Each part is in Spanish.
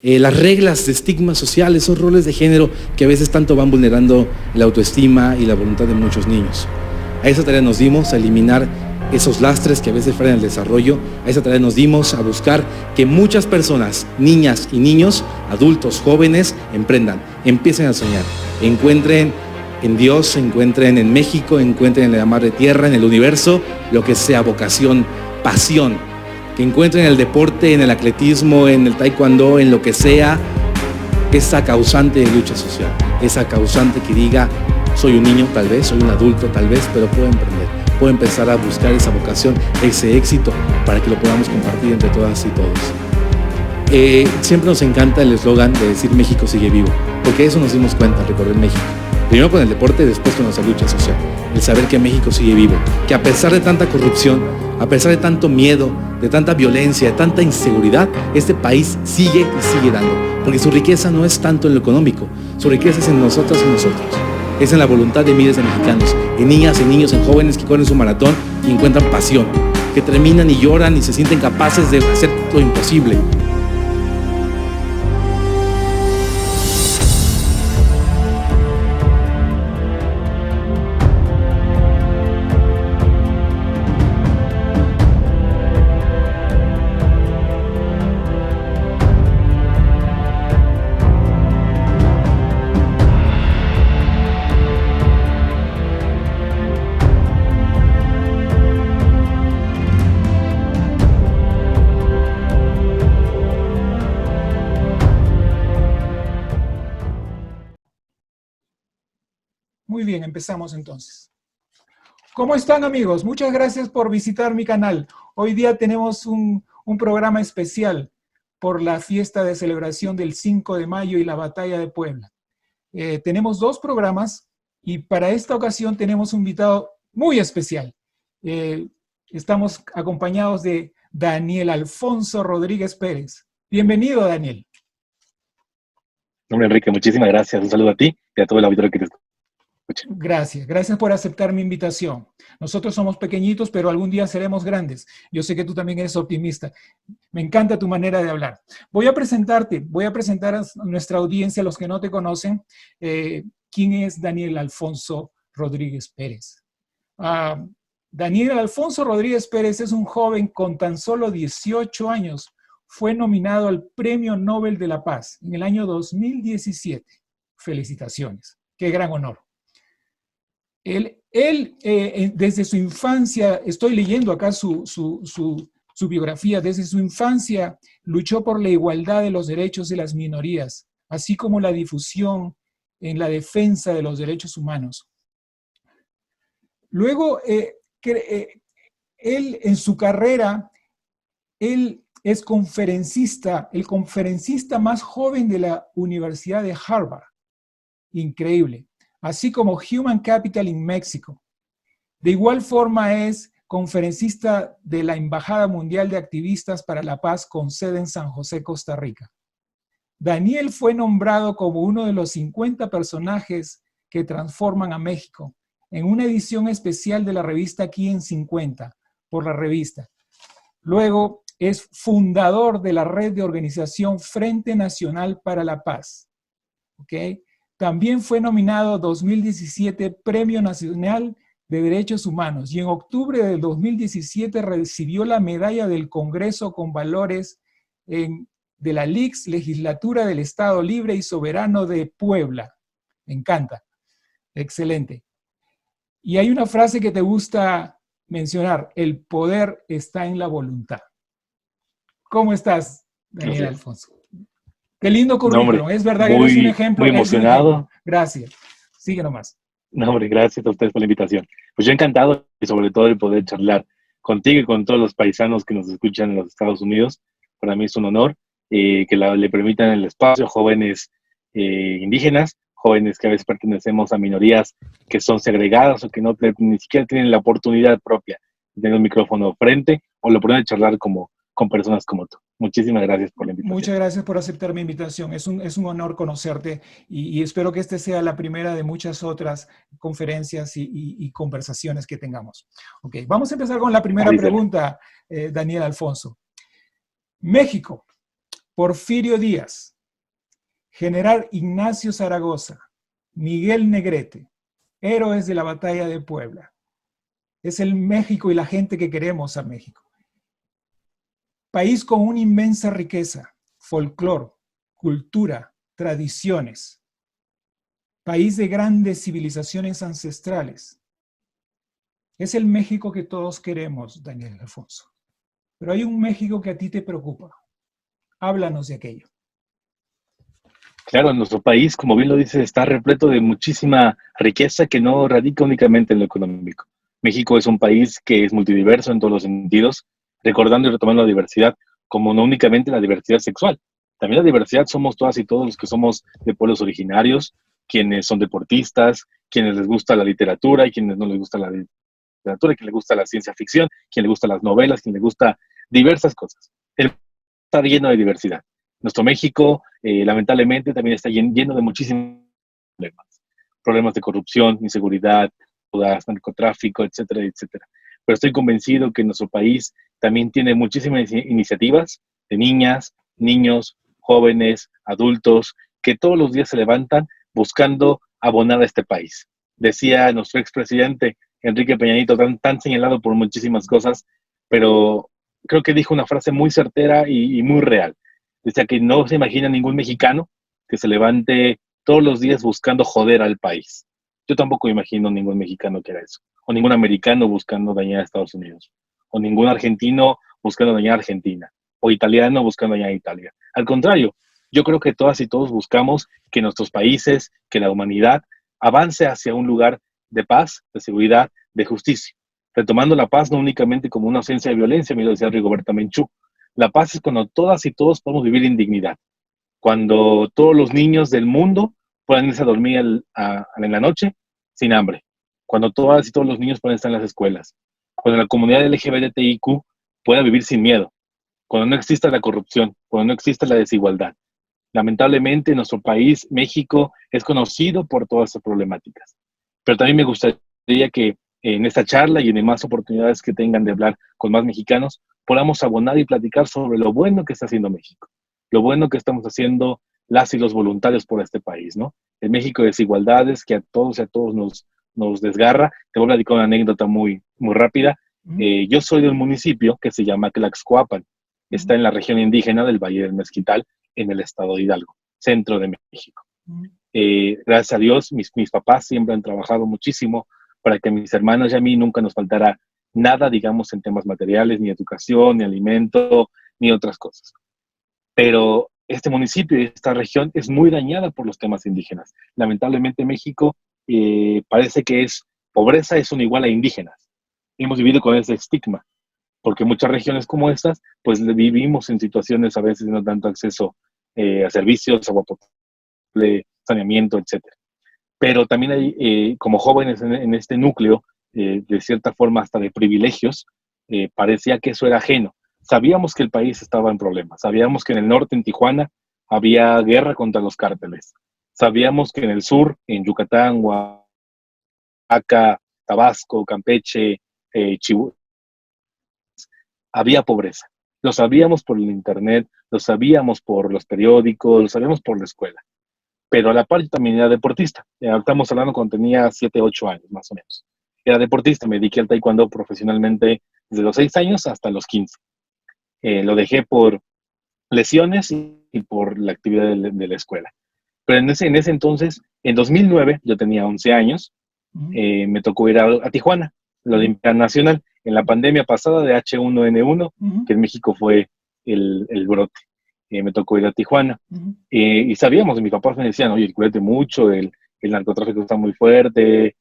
las reglas de estigma social, esos roles de género que a veces tanto van vulnerando la autoestima y la voluntad de muchos niños. A esa tarea nos dimos, a eliminar esos lastres que a veces frenan el desarrollo. A esa tarea nos dimos a buscar que muchas personas, niñas y niños, adultos, jóvenes, emprendan, empiecen a soñar, encuentren en Dios, encuentren en México, encuentren en la madre tierra, en el universo, lo que sea vocación, pasión, que encuentren en el deporte, en el atletismo, en el taekwondo, en lo que sea, esa causante de lucha social, esa causante que diga, soy un niño tal vez, soy un adulto tal vez, pero puedo emprender, puedo empezar a buscar esa vocación, ese éxito, para que lo podamos compartir entre todas y todos. Siempre nos encanta el eslogan de decir México sigue vivo, porque eso nos dimos cuenta al recorrer México. Primero con el deporte, después con nuestra lucha social. El saber que México sigue vivo, que a pesar de tanta corrupción, a pesar de tanto miedo, de tanta violencia, de tanta inseguridad, este país sigue y sigue dando. Porque su riqueza no es tanto en lo económico, su riqueza es en nosotras y nosotros. Es en la voluntad de miles de mexicanos, en niñas, en niños, en jóvenes que corren su maratón y encuentran pasión, que terminan y lloran y se sienten capaces de hacer lo imposible. Muy bien, empezamos entonces. ¿Cómo están, amigos? Muchas gracias por visitar mi canal. Hoy día tenemos un programa especial por la fiesta de celebración del 5 de mayo y la batalla de Puebla. Tenemos dos programas y para esta ocasión tenemos un invitado muy especial. Estamos acompañados de Daniel Alfonso Rodríguez Pérez. Bienvenido, Daniel. Hombre, Enrique, muchísimas gracias. Un saludo a ti y a todo el auditorio que te escucha. Gracias por aceptar mi invitación. Nosotros somos pequeñitos, pero algún día seremos grandes. Yo sé que tú también eres optimista. Me encanta tu manera de hablar. Voy a presentar a nuestra audiencia, a los que no te conocen, quién es Daniel Alfonso Rodríguez Pérez. Daniel Alfonso Rodríguez Pérez es un joven con tan solo 18 años. Fue nominado al Premio Nobel de la Paz en el año 2017. Felicitaciones. Qué gran honor. Él desde su infancia, estoy leyendo acá su biografía, desde su infancia luchó por la igualdad de los derechos de las minorías, así como la difusión en la defensa de los derechos humanos. Luego, él en su carrera, él es conferencista, el conferencista más joven de la Universidad de Harvard. Increíble. Así como Human Capital en México. De igual forma es conferencista de la Embajada Mundial de Activistas para la Paz con sede en San José, Costa Rica. Daniel fue nombrado como uno de los 50 personajes que transforman a México en una edición especial de la revista Aquí en 50, por la revista. Luego es fundador de la red de organización Frente Nacional para la Paz. ¿Ok? También fue nominado 2017 Premio Nacional de Derechos Humanos y en octubre del 2017 recibió la medalla del Congreso con Valores de la LICS, Legislatura del Estado Libre y Soberano de Puebla. Me encanta. Excelente. Y hay una frase que te gusta mencionar: el poder está en la voluntad. ¿Cómo estás, Daniel Alfonso? Qué lindo currículum, no, hombre, es verdad que eres un ejemplo. Muy emocionado. Gracias. Sigue nomás. No, hombre, gracias a ustedes por la invitación. Pues yo encantado y sobre todo el poder charlar contigo y con todos los paisanos que nos escuchan en los Estados Unidos. Para mí es un honor que le permitan el espacio a jóvenes indígenas, jóvenes que a veces pertenecemos a minorías que son segregadas o que no ni siquiera tienen la oportunidad propia de tener un micrófono frente o la oportunidad de charlar con personas como tú. Muchísimas gracias por la invitación. Muchas gracias por aceptar mi invitación. Es un honor conocerte y espero que esta sea la primera de muchas otras conferencias y conversaciones que tengamos. Ok, vamos a empezar con la primera pregunta, Daniel Alfonso. México. Porfirio Díaz, General Ignacio Zaragoza, Miguel Negrete, héroes de la batalla de Puebla. Es el México y la gente que queremos a México. País con una inmensa riqueza, folclore, cultura, tradiciones. País de grandes civilizaciones ancestrales. Es el México que todos queremos, Daniel Alfonso. Pero hay un México que a ti te preocupa. Háblanos de aquello. Claro, nuestro país, como bien lo dices, está repleto de muchísima riqueza que no radica únicamente en lo económico. México es un país que es multidiverso en todos los sentidos, recordando y retomando la diversidad, como no únicamente la diversidad sexual. También la diversidad somos todas y todos los que somos de pueblos originarios, quienes son deportistas, quienes les gusta la literatura y quienes no les gusta la literatura, quien les gusta la ciencia ficción, quien les gusta las novelas, quien les gusta diversas cosas. El está lleno de diversidad. Nuestro México, lamentablemente, también está lleno de muchísimos problemas. Problemas de corrupción, inseguridad, narcotráfico, etcétera, etcétera. Pero estoy convencido que nuestro país también tiene muchísimas iniciativas de niñas, niños, jóvenes, adultos, que todos los días se levantan buscando abonar a este país. Decía nuestro expresidente Enrique Peña Nieto, tan señalado por muchísimas cosas, pero creo que dijo una frase muy certera y muy real. Decía que no se imagina ningún mexicano que se levante todos los días buscando joder al país. Yo tampoco imagino ningún mexicano que haga eso. O ningún americano buscando dañar a Estados Unidos. O ningún argentino buscando dañar a Argentina. O italiano buscando dañar a Italia. Al contrario, yo creo que todas y todos buscamos que nuestros países, que la humanidad avance hacia un lugar de paz, de seguridad, de justicia. Retomando la paz no únicamente como una ausencia de violencia, me lo decía Rigoberta Menchú. La paz es cuando todas y todos podemos vivir en dignidad. Cuando todos los niños del mundo puedan irse a dormir en la noche sin hambre. Cuando todas y todos los niños puedan estar en las escuelas. Cuando la comunidad LGBTIQ pueda vivir sin miedo. Cuando no exista la corrupción. Cuando no exista la desigualdad. Lamentablemente, nuestro país, México, es conocido por todas estas problemáticas. Pero también me gustaría que en esta charla y en más oportunidades que tengan de hablar con más mexicanos, podamos abonar y platicar sobre lo bueno que está haciendo México, lo bueno que estamos haciendo las y los voluntarios por este país, ¿no? En México desigualdades que a todos y a todos nos desgarra. Te voy a platicar una anécdota muy, muy rápida. Yo soy de un municipio que se llama Tlaxcoapan. Está en la región indígena del Valle del Mezquital, en el estado de Hidalgo, centro de México. Gracias a Dios, mis papás siempre han trabajado muchísimo para que a mis hermanos y a mí nunca nos faltara nada, digamos, en temas materiales, ni educación, ni alimento, ni otras cosas. Pero este municipio y esta región es muy dañada por los temas indígenas. Lamentablemente México parece que pobreza es un igual a indígenas. Hemos vivido con ese estigma, porque muchas regiones como estas, pues vivimos en situaciones a veces de no tanto acceso a servicios, agua potable, saneamiento, etcétera. Pero también hay, como jóvenes en este núcleo, de cierta forma hasta de privilegios, parecía que eso era ajeno. Sabíamos que el país estaba en problemas, sabíamos que en el norte, en Tijuana, había guerra contra los cárteles, sabíamos que en el sur, en Yucatán, Oaxaca, Tabasco, Campeche, Chihuahua, había pobreza. Lo sabíamos por el internet, lo sabíamos por los periódicos, lo sabíamos por la escuela. Pero a la par yo también era deportista. Estamos hablando cuando tenía 7, 8 años, más o menos. Era deportista, me dediqué al taekwondo profesionalmente desde los 6 años hasta los 15. Lo dejé por lesiones y por la actividad de la escuela. Pero en ese entonces, en 2009, yo tenía 11 años, me tocó ir a Tijuana, la Olimpiada Nacional, en la pandemia pasada de H1N1, que en México fue el brote. Me tocó ir a Tijuana. Y sabíamos, mis papás me decían, oye, cuídate mucho, el narcotráfico está muy fuerte,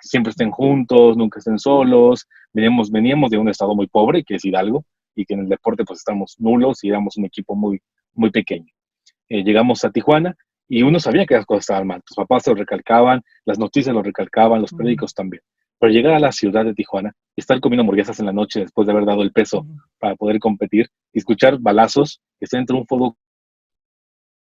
siempre estén juntos, nunca estén solos. Veníamos de un estado muy pobre, que es Hidalgo, y que en el deporte pues estamos nulos y éramos un equipo muy, muy pequeño. Llegamos a Tijuana y uno sabía que las cosas estaban mal. Tus papás se lo recalcaban, las noticias lo recalcaban, los periódicos también. Pero llegar a la ciudad de Tijuana, estar comiendo hamburguesas en la noche después de haber dado el peso para poder competir, y escuchar balazos, estar entre un fuego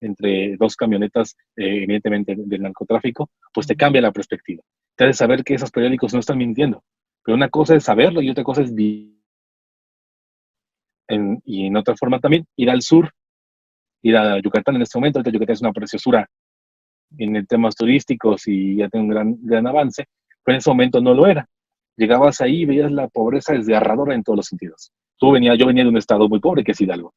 entre dos camionetas, evidentemente del narcotráfico, pues te cambia la perspectiva. Te hace saber que esos periódicos no están mintiendo. Pero una cosa es saberlo y otra cosa es y en otra forma también ir al sur ir a Yucatán en este momento. Ahorita Yucatán es una preciosura en temas turísticos y ya tiene un gran avance, pero en ese momento no lo era. Llegabas ahí y veías la pobreza desgarradora en todos los sentidos. Yo venía de un estado muy pobre, que es Hidalgo.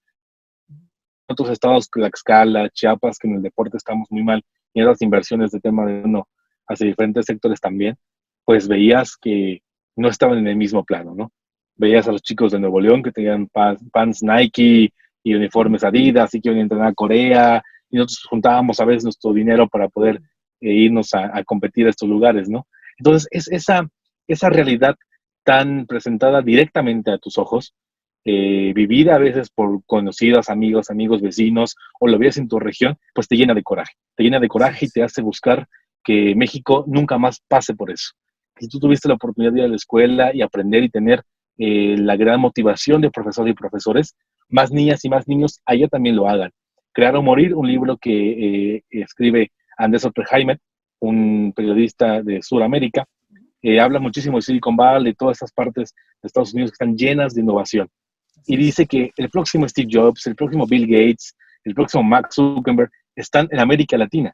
Otros estados, Tlaxcala, Chiapas, que en el deporte estamos muy mal, y en las inversiones de tema de uno hacia diferentes sectores también, pues veías que no estaban en el mismo plano, ¿no? Veías a los chicos de Nuevo León que tenían pants Nike y uniformes Adidas y que iban a entrenar a Corea, y nosotros juntábamos a veces nuestro dinero para poder irnos a competir a estos lugares, ¿no? Entonces, es esa realidad tan presentada directamente a tus ojos, vivida a veces por conocidos, amigos, vecinos, o lo ves en tu región, pues te llena de coraje y te hace buscar que México nunca más pase por eso. Si tú tuviste la oportunidad de ir a la escuela y aprender y tener la gran motivación de profesores y profesores, más niñas y más niños allá también lo hagan. Crear o Morir, un libro que escribe Andrés Oppenheimer, un periodista de Sudamérica, habla muchísimo de Silicon Valley, de todas estas partes de Estados Unidos que están llenas de innovación. Y dice que el próximo Steve Jobs, el próximo Bill Gates, el próximo Mark Zuckerberg están en América Latina.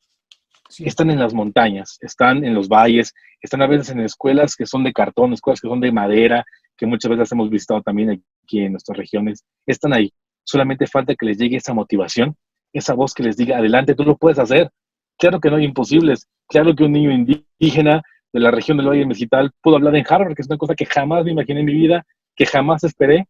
Sí. Están en las montañas, están en los valles, están a veces en escuelas que son de cartón, escuelas que son de madera, que muchas veces hemos visitado también aquí en nuestras regiones. Están ahí. Solamente falta que les llegue esa motivación, esa voz que les diga, adelante, tú lo puedes hacer. Claro que no hay imposibles. Claro que un niño indígena de la región del Valle Mezquital pudo hablar en Harvard, que es una cosa que jamás me imaginé en mi vida, que jamás esperé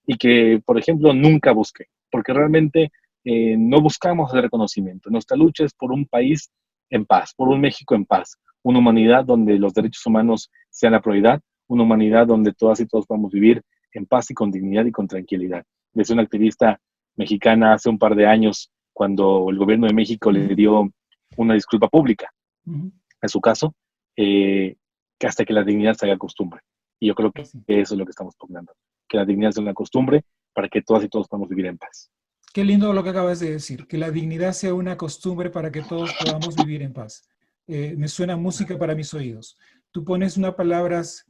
y que, por ejemplo, nunca busqué, porque realmente no buscamos el reconocimiento. Nuestra lucha es por un país en paz, por un México en paz, una humanidad donde los derechos humanos sean la prioridad, una humanidad donde todas y todos podamos vivir en paz y con dignidad y con tranquilidad. Desde una activista mexicana hace un par de años, cuando el gobierno de México le dio una disculpa pública, en su caso, que hasta que la dignidad se haga costumbre. Y yo creo que eso es lo que estamos pugnando, que la dignidad sea una costumbre para que todas y todos podamos vivir en paz. Qué lindo lo que acabas de decir, que la dignidad sea una costumbre para que todos podamos vivir en paz. Me suena música para mis oídos. Tú pones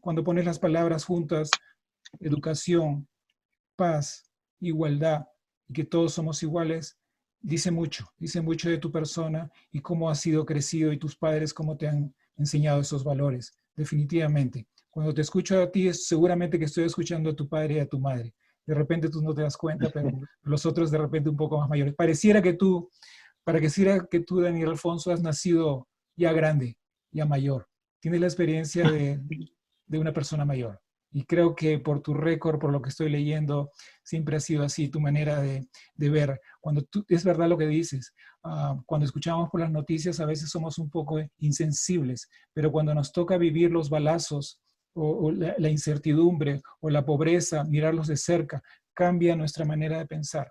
cuando pones las palabras juntas, educación, paz, igualdad, y que todos somos iguales, dice mucho de tu persona y cómo has sido crecido y tus padres cómo te han enseñado esos valores, definitivamente. Cuando te escucho a ti, es seguramente que estoy escuchando a tu padre y a tu madre. De repente tú no te das cuenta, pero los otros de repente un poco más mayores. Pareciera que tú, Daniel Alfonso, has nacido ya grande, ya mayor. Tienes la experiencia de una persona mayor. Y creo que por tu récord, por lo que estoy leyendo, siempre ha sido así tu manera de ver. Es verdad lo que dices. Cuando escuchamos por las noticias, a veces somos un poco insensibles, pero cuando nos toca vivir los balazos, o la incertidumbre o la pobreza, mirarlos de cerca, cambia nuestra manera de pensar.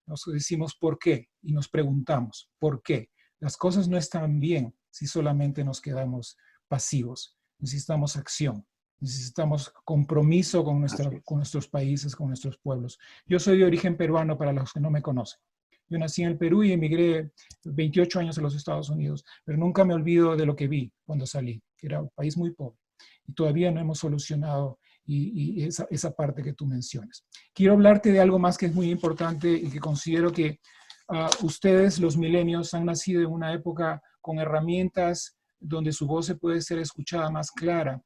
Nos decimos ¿por qué? Y nos preguntamos ¿por qué? Las cosas no están bien si solamente nos quedamos pasivos. Necesitamos acción, necesitamos compromiso con nuestros países, con nuestros pueblos. Yo soy de origen peruano para los que no me conocen. Yo nací en el Perú y emigré 28 años a los Estados Unidos, pero nunca me olvido de lo que vi cuando salí, que era un país muy pobre. Y todavía no hemos solucionado esa parte que tú mencionas. Quiero hablarte de algo más que es muy importante y que considero que ustedes, los millennials, han nacido en una época con herramientas donde su voz se puede ser escuchada más clara,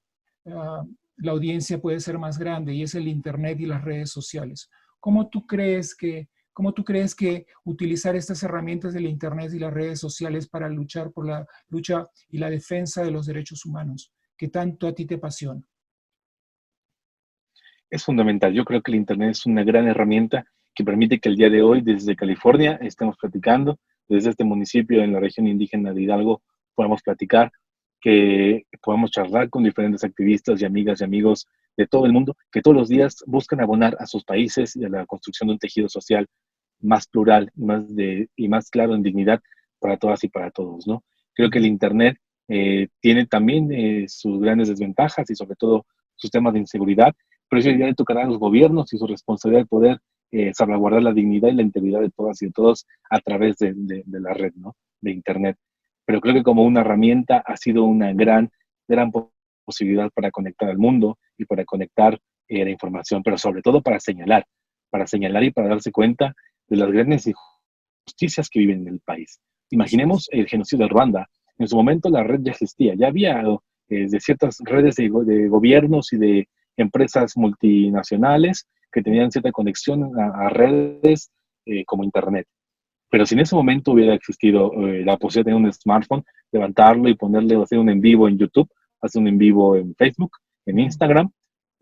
la audiencia puede ser más grande y es el Internet y las redes sociales. ¿Cómo tú crees que utilizar estas herramientas del Internet y las redes sociales para luchar por la lucha y la defensa de los derechos humanos, que tanto a ti te apasiona? Es fundamental. Yo creo que el Internet es una gran herramienta que permite que el día de hoy, desde California, estemos platicando, desde este municipio en la región indígena de Hidalgo, podamos platicar, que podamos charlar con diferentes activistas y amigas y amigos de todo el mundo, que todos los días buscan abonar a sus países y a la construcción de un tejido social más plural y más claro en dignidad para todas y para todos, ¿no? Creo que el Internet tiene también sus grandes desventajas y sobre todo sus temas de inseguridad, pero eso ya tocará a los gobiernos y su responsabilidad de poder salvaguardar la dignidad y la integridad de todas y de todos a través de la red, ¿no? De Internet. Pero creo que como una herramienta ha sido una gran posibilidad para conectar al mundo y para conectar la información, pero sobre todo para señalar y para darse cuenta de las grandes injusticias que viven en el país. Imaginemos el genocidio de Ruanda. En su momento la red ya existía, ya había de ciertas redes de gobiernos y de empresas multinacionales que tenían cierta conexión a redes como Internet. Pero si en ese momento hubiera existido la posibilidad de tener un smartphone, levantarlo y ponerle, hacer un en vivo en YouTube, hacer un en vivo en Facebook, en Instagram,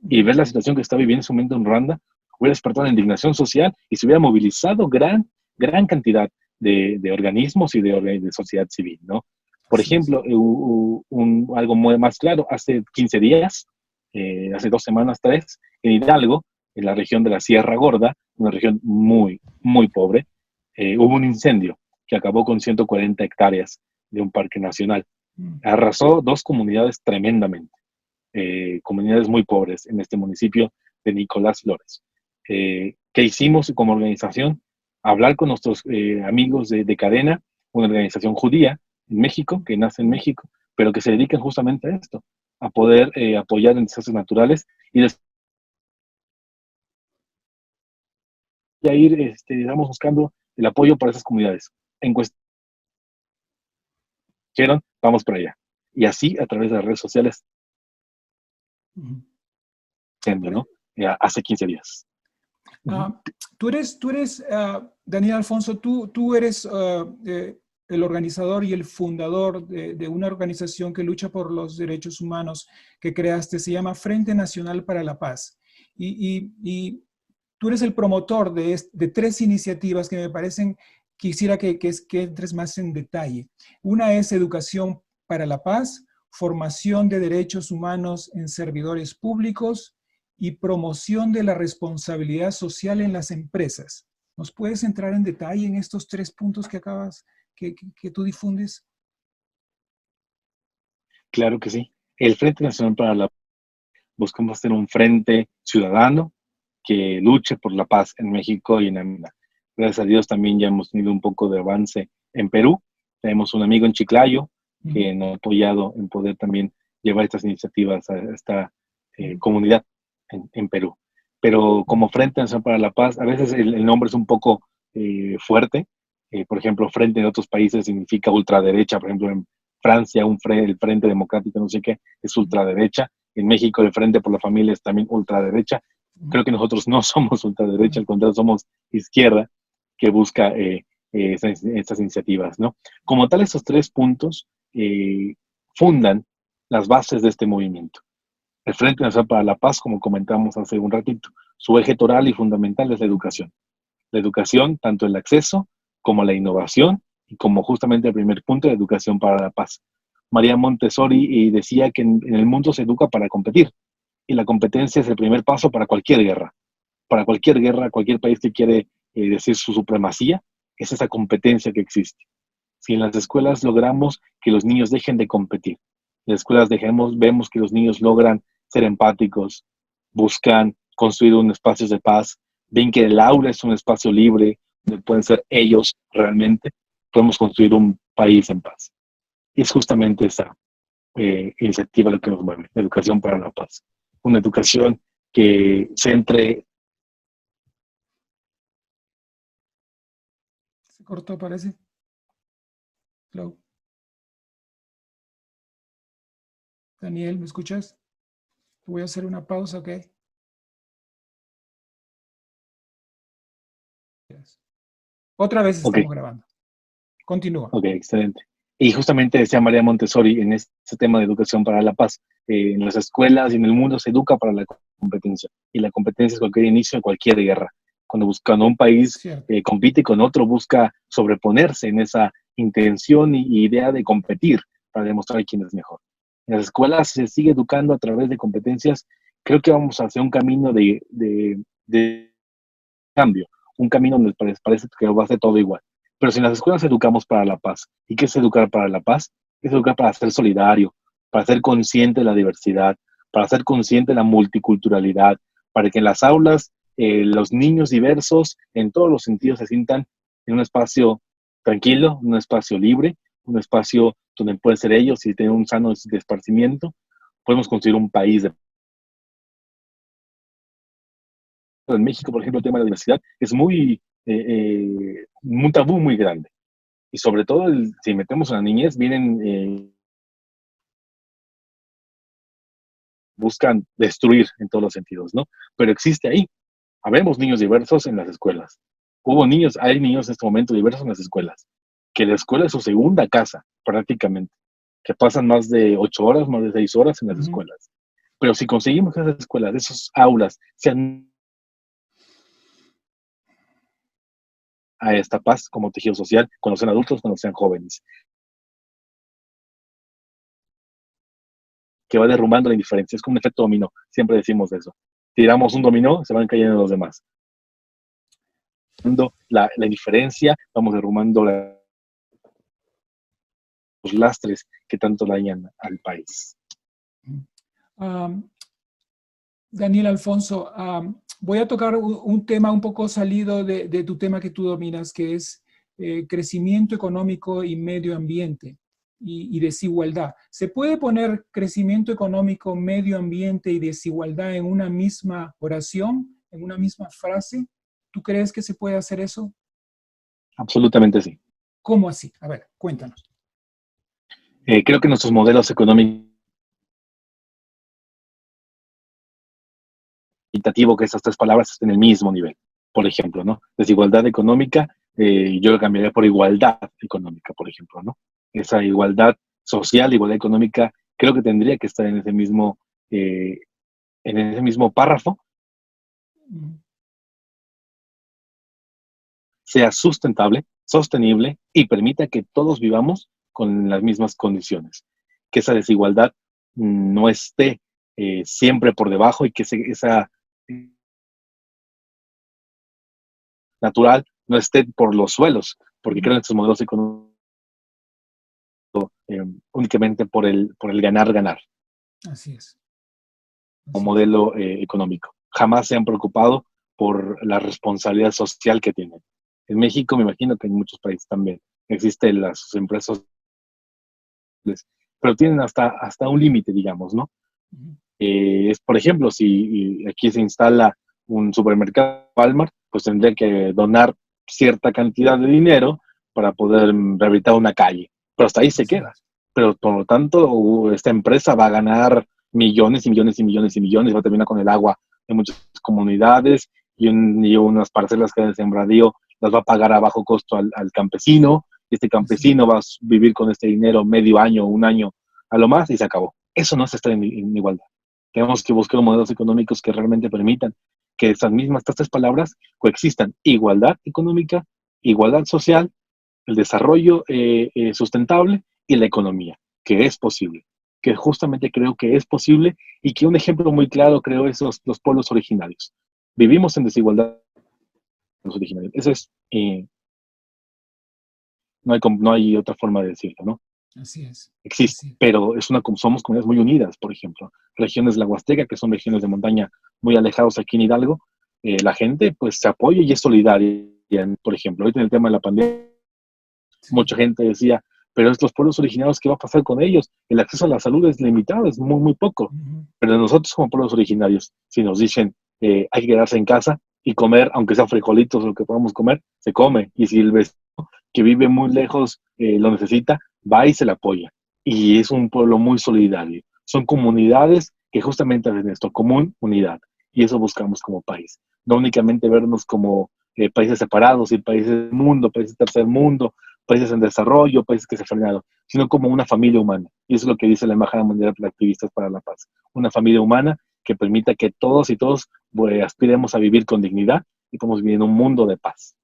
y ver la situación que está viviendo en ese momento en Ruanda, hubiera despertado la indignación social y se hubiera movilizado gran cantidad de organismos y de sociedad civil, ¿no? Por ejemplo, algo muy más claro, hace 15 días, hace 2 semanas, 3, en Hidalgo, en la región de la Sierra Gorda, una región muy pobre, hubo un incendio que acabó con 140 hectáreas de un parque nacional. Arrasó 2 comunidades tremendamente, comunidades muy pobres en este municipio de Nicolás Flores. ¿Qué hicimos como organización? Hablar con nuestros amigos de Cadena, una organización judía en México, que nace en México, pero que se dedican justamente a esto, a poder apoyar en desastres naturales y ya ir, estamos buscando el apoyo para esas comunidades. En cuestión, vamos para allá. Y así, a través de las redes sociales, ¿no? Hace 15 días. Tú eres Daniel Alfonso, tú eres el organizador y el fundador de una organización que lucha por los derechos humanos que creaste, se llama Frente Nacional para la Paz. Y tú eres el promotor de 3 iniciativas que me parecen, quisiera que entres más en detalle. Una es Educación para la Paz, formación de derechos humanos en servidores públicos y promoción de la responsabilidad social en las empresas. ¿Nos puedes entrar en detalle en estos 3 puntos que tú difundes? Claro que sí. El Frente Nacional para la Paz, buscamos ser un frente ciudadano que luche por la paz en México y en América. Gracias a Dios también ya hemos tenido un poco de avance en Perú. Tenemos un amigo en Chiclayo que nos ha apoyado en poder también llevar estas iniciativas a esta comunidad en Perú. Pero como Frente Nacional para la Paz, a veces el nombre es un poco fuerte. Por ejemplo, Frente en otros países significa ultraderecha. Por ejemplo, en Francia, el Frente Democrático, no sé qué, es ultraderecha. En México, el Frente por la Familia es también ultraderecha. Creo que nosotros no somos ultraderecha, al contrario, somos izquierda que busca estas iniciativas, ¿no? Como tal, estos 3 puntos fundan las bases de este movimiento. El Frente Nacional para la Paz, como comentamos hace un ratito, su eje toral y fundamental es la educación. La educación, tanto el acceso como la innovación y como justamente el primer punto, la educación para la paz. María Montessori decía que en el mundo se educa para competir y la competencia es el primer paso para cualquier guerra. Para cualquier guerra, cualquier país que quiere decir su supremacía, es esa competencia que existe. Si en las escuelas logramos que los niños dejen de competir, en las escuelas vemos que los niños logran ser empáticos, buscan construir un espacio de paz, ven que el aula es un espacio libre, donde pueden ser ellos realmente, podemos construir un país en paz. Y es justamente esa iniciativa lo que nos mueve, la educación para la paz. Una educación que centre. Se cortó, parece. Hello. Daniel, ¿me escuchas? Voy a hacer una pausa, ¿ok? Otra vez estamos grabando. Continúa. Ok, excelente. Y justamente decía María Montessori en este tema de educación para la paz, en las escuelas y en el mundo se educa para la competencia. Y la competencia es cualquier inicio de cualquier guerra. Cuando un país compite con otro, busca sobreponerse en esa intención y idea de competir para demostrar quién es mejor. En las escuelas se sigue educando a través de competencias. Creo que vamos hacia un camino de cambio, un camino donde parece que va a ser todo igual. Pero si en las escuelas educamos para la paz, ¿y qué es educar para la paz? Es educar para ser solidario, para ser consciente de la diversidad, para ser consciente de la multiculturalidad, para que en las aulas los niños diversos en todos los sentidos se sientan en un espacio tranquilo, un espacio libre, un espacio donde pueden ser ellos y tener un sano de esparcimiento. Podemos construir un país en México, por ejemplo, el tema de la diversidad es muy un tabú muy grande. Y sobre todo, si metemos a la niñez, buscan destruir en todos los sentidos, ¿no? Pero existe ahí. Habemos niños diversos en las escuelas. Hay niños en este momento diversos en las escuelas. Que la escuela es su segunda casa, prácticamente. Que pasan más de 8 horas, más de 6 horas en las escuelas. Pero si conseguimos que esas escuelas, esas aulas, sean a esta paz como tejido social, cuando sean adultos, cuando sean jóvenes, que va derrumbando la indiferencia. Es como un efecto dominó. Siempre decimos eso. Tiramos un dominó, se van cayendo los demás. La indiferencia, vamos derrumbando los lastres que tanto dañan al país. Daniel Alfonso, voy a tocar un tema un poco salido de tu tema que tú dominas, que es crecimiento económico y medio ambiente y desigualdad. ¿Se puede poner crecimiento económico, medio ambiente y desigualdad en una misma oración, en una misma frase? ¿Tú crees que se puede hacer eso? Absolutamente sí. ¿Cómo así? A ver, cuéntanos. Creo que nuestros modelos económicos, que esas tres palabras estén en el mismo nivel. Por ejemplo, ¿no? Desigualdad económica, yo lo cambiaría por igualdad económica, por ejemplo, ¿no? Esa igualdad social, igualdad económica, creo que tendría que estar en ese mismo párrafo. Sea sustentable, sostenible y permita que todos vivamos con las mismas condiciones. Que esa desigualdad no esté siempre por debajo y que esa natural no esté por los suelos, porque creo en estos modelos económicos únicamente por el ganar. Así es. Como modelo económico. Jamás se han preocupado por la responsabilidad social que tienen. En México, me imagino que en muchos países también existen las empresas, pero tienen hasta un límite, digamos, ¿no? Por ejemplo, si aquí se instala un supermercado Walmart, pues tendría que donar cierta cantidad de dinero para poder rehabilitar una calle, pero hasta ahí se queda. Pero por lo tanto, esta empresa va a ganar millones y millones y millones y millones, va a terminar con el agua de muchas comunidades y unas parcelas que de sembradío las va a pagar a bajo costo al campesino, y este campesino va a vivir con este dinero medio año, un año a lo más, y se acabó. Eso no es estar en igualdad. Tenemos que buscar modelos económicos que realmente permitan que estas tres palabras coexistan: igualdad económica, igualdad social, el desarrollo sustentable y la economía, que es posible, que justamente creo que es posible, y que un ejemplo muy claro creo es los pueblos originarios. Vivimos en desigualdad los originarios. Eso es, no hay otra forma de decirlo, ¿no? Así es. Existe, así. pero somos comunidades muy unidas, por ejemplo. Regiones de la Huasteca, que son regiones de montaña muy alejados aquí en Hidalgo, la gente pues se apoya y es solidaria. Por ejemplo, ahorita en el tema de la pandemia, mucha gente decía, pero los pueblos originarios, ¿qué va a pasar con ellos? El acceso a la salud es limitado, es muy, muy poco. Pero nosotros como pueblos originarios, si nos dicen hay que quedarse en casa y comer, aunque sean frijolitos o lo que podamos comer, se come. Y si el vecino que vive muy lejos lo necesita, va y se le apoya. Y es un pueblo muy solidario. Son comunidades que justamente hacen esto, común, unidad. Y eso buscamos como país. No únicamente vernos como países separados y países del mundo, países tercer mundo, países en desarrollo, países que se han frenado, sino como una familia humana. Y eso es lo que dice la Embajada Mundial de Activistas para la Paz. Una familia humana que permita que todos y todos aspiremos a vivir con dignidad y podamos vivir en un mundo de paz.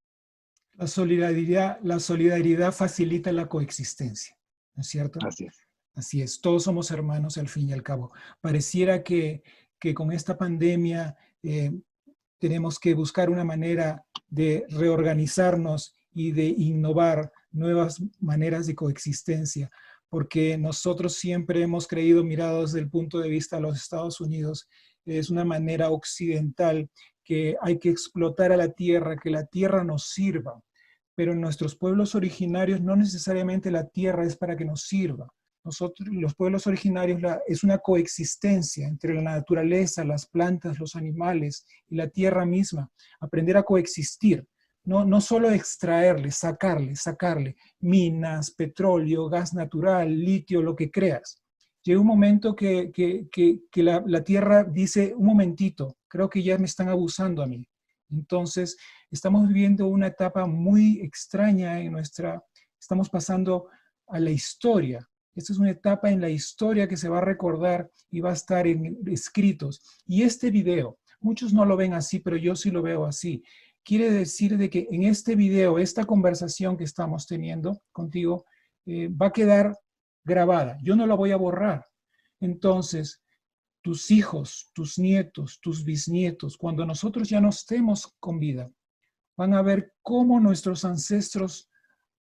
La solidaridad facilita la coexistencia, ¿no es cierto? Así es. Así es, todos somos hermanos al fin y al cabo. Pareciera que con esta pandemia tenemos que buscar una manera de reorganizarnos y de innovar nuevas maneras de coexistencia, porque nosotros siempre hemos creído, mirados desde el punto de vista de los Estados Unidos, es una manera occidental que hay que explotar a la tierra, que la tierra nos sirva. Pero en nuestros pueblos originarios no necesariamente la tierra es para que nos sirva. Nosotros, los pueblos originarios, es una coexistencia entre la naturaleza, las plantas, los animales y la tierra misma. Aprender a coexistir. no solo extraerle, sacarle, minas, petróleo, gas natural, litio, lo que creas. Llega un momento que la Tierra dice, un momentito, creo que ya me están abusando a mí. Entonces, estamos viviendo una etapa muy extraña estamos pasando a la historia. Esta es una etapa en la historia que se va a recordar y va a estar en escritos. Y este video, muchos no lo ven así, pero yo sí lo veo así. Quiere decir de que en este video, esta conversación que estamos teniendo contigo, va a quedar grabada. Yo no la voy a borrar. Entonces, tus hijos, tus nietos, tus bisnietos, cuando nosotros ya no estemos con vida, van a ver cómo nuestros ancestros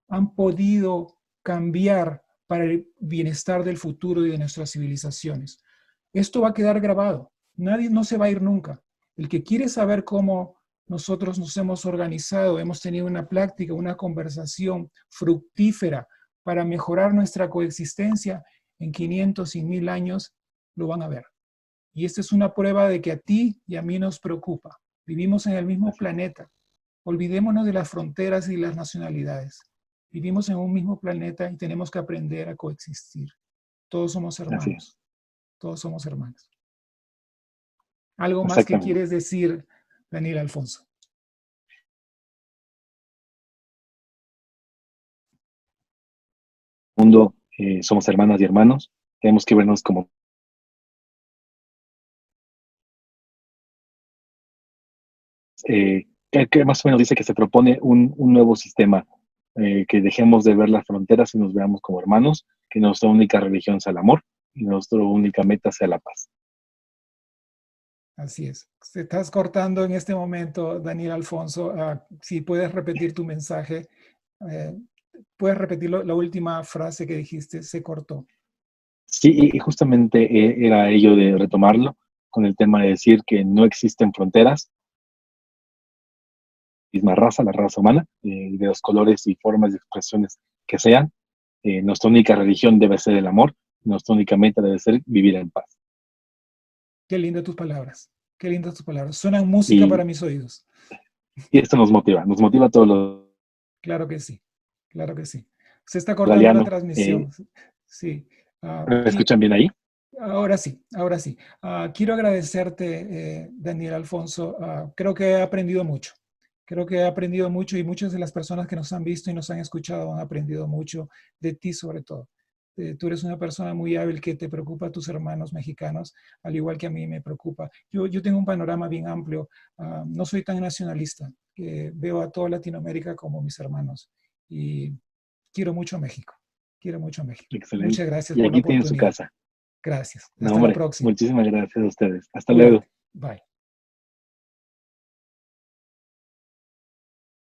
han podido cambiar para el bienestar del futuro y de nuestras civilizaciones. Esto va a quedar grabado. Nadie no se va a ir nunca. El que quiere saber cómo nosotros nos hemos organizado, hemos tenido una práctica, una conversación fructífera para mejorar nuestra coexistencia en 500 y 1000 años, lo van a ver. Y esta es una prueba de que a ti y a mí nos preocupa. Vivimos en el mismo planeta. Olvidémonos de las fronteras y las nacionalidades. Vivimos en un mismo planeta y tenemos que aprender a coexistir. Todos somos hermanos. Todos somos hermanos. ¿Algo más que quieres decir, Daniel Alfonso? Mundo, somos hermanas y hermanos. Tenemos que vernos como que más o menos dice que se propone un nuevo sistema, que dejemos de ver las fronteras y nos veamos como hermanos, que nuestra única religión sea el amor y nuestra única meta sea la paz. Así es. Te estás cortando en este momento, Daniel Alfonso. Si puedes repetir tu mensaje, puedes repetir la última frase que dijiste, se cortó. Sí, y justamente era ello de retomarlo con el tema de decir que no existen fronteras, misma raza, la raza humana, de los colores y formas de expresiones que sean. Nuestra única religión debe ser el amor, nuestra única meta debe ser vivir en paz. Qué lindas tus palabras, qué lindas tus palabras. Suenan música para mis oídos. Y esto nos motiva a todos los... Claro que sí, claro que sí. Se está cortando la transmisión. Sí. ¿Me escuchan bien ahí? Ahora sí, ahora sí. Quiero agradecerte, Daniel Alfonso. Creo que he aprendido mucho. Creo que he aprendido mucho y muchas de las personas que nos han visto y nos han escuchado han aprendido mucho de ti sobre todo. Tú eres una persona muy hábil que te preocupa a tus hermanos mexicanos, al igual que a mí me preocupa. Yo tengo un panorama bien amplio. No soy tan nacionalista. Veo a toda Latinoamérica como mis hermanos. Y quiero mucho a México. Quiero mucho a México. Excelente. Muchas gracias y por la aquí oportunidad. tienen su casa. Gracias. No, Hasta hombre, la próxima. muchísimas gracias a ustedes. Hasta Cuídate. luego. Bye.